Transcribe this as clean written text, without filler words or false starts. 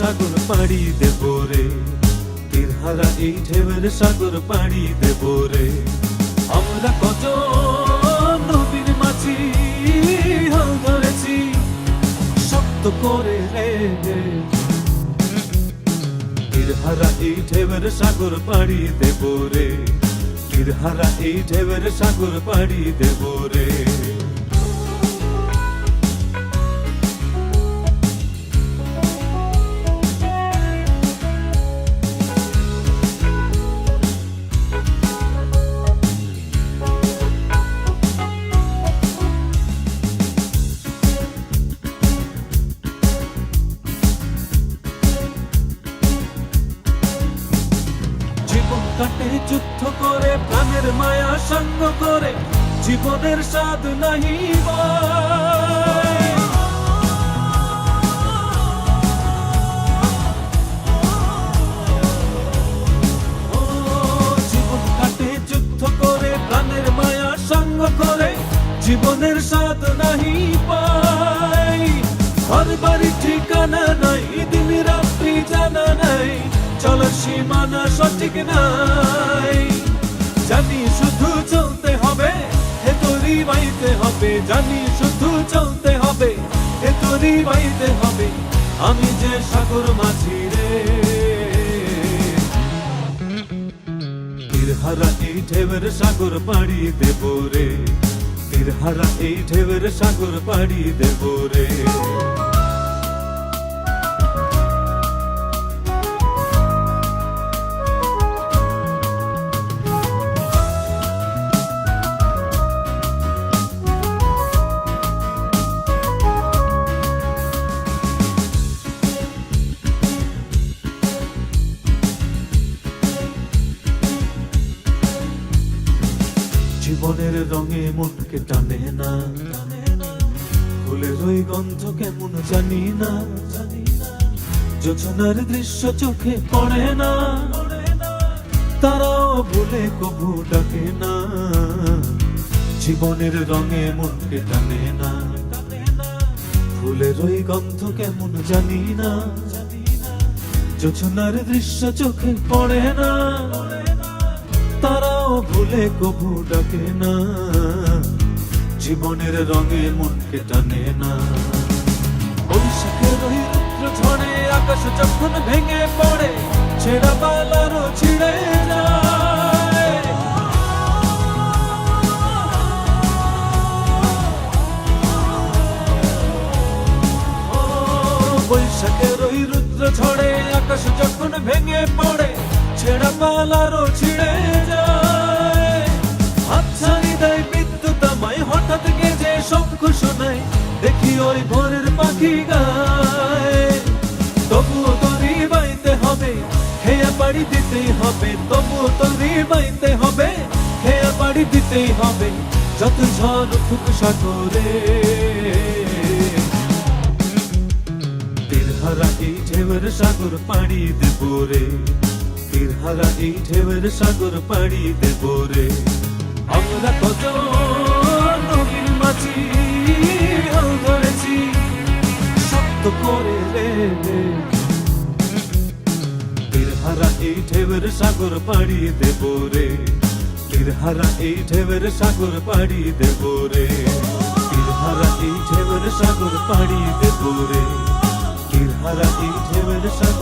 সাগর পাড়ি দেব রে, তীরহারা এই ঢেউয়ের সাগর পাড়ি দেব রে। আমরা কত নবীর মাঝি হাল ধরেছি শক্ত করে রে, তীরহারা এই ঢেউয়ের সাগর পাড়ি দেব রে, তীরহারা এই ঢেউয়ের সাগর পাড়ি দেব রে। কাটে যুদ্ধ করে প্রাণের মায়া সঙ্গ করে, জীবনের স্বাদ নাহি জীবন কাটে যুদ্ধ করে প্রাণের মায়া সঙ্গ করে, জীবনের স্বাদ নাহি পাই। ঘর বাড়ি ঠিকানা নাই, দিন রাত্রি জানা নাই, চলার সীমানা সঠিক নাই। জানি শুধু চলতে হবে, হে তোরি বাইতে হবে, জানি শুধু চলতে হবে, হে তোরি বাইতে হবে। আমি যে সাগর মাঝি রে, তীরহারা এই ঢেউয়ের সাগর পাড়ি দেব রে, তীরহারা এই ঢেউয়ের সাগর পাড়ি দেব রে। জীবনের রঙে মনকে টানে না, ফুলের ওই গন্ধ কেমন জানি না, যোছনার দৃশ্য চোখে পড়ে না, তারাও ভুলে কবু ডাকে না। জীবনের রঙে মনকে টানে না, ফুলের ওই গন্ধ কেমন জানি না, যোছনার দৃশ্য চোখে পড়ে না, তারাও ভুলে কবু ডাকে না। জীবনের রঙে মনকে টানে না। বৈশাখের ওই রুদ্র ঝড়ে আকাশ যখন ভেঙে পড়ে, ছেঁড়া পালারও ছিঁড়ে যায়। বৈশাখের ওই রুদ্র ঝড়ে আকাশ যখন ভেঙে পড়ে, ছেঁড়া পালারও ছিঁড়ে যায়। হাতছানি দেয় বিদ্যুৎ আমায়, হঠাৎ গেজে শঙ্খ শোনায়, দেখি ওই ভোরের পাখি গায়। তবুও তোরই বাইতে হবে, হেয়া পাড়ি দিতেই হবে, তবুও তোরই বাইতে হবে, হেয়া পাড়ি দিতেই হবে, যত ঝড় উঠুক সাগরে। তীরহারা এই ঢেউয়ের সাগর পাড়ি দেব রে, তীরহারা এই ঢেউয়ের সাগর পাড়ি দেব রে। আমরা কত নবীর মাঝি হাল ধরেছি শক্ত করে রে, তীরহারা এই ঢেউয়ের সাগর পাড়ি দেব রে, তীরহারা এই ঢেউয়ের সাগর পাড়ি দেব রে, তীরহারা এই ঢেউয়ের সাগর পাড়ি দেব রে, তীরহারা এই ঢেউয়ের সাগর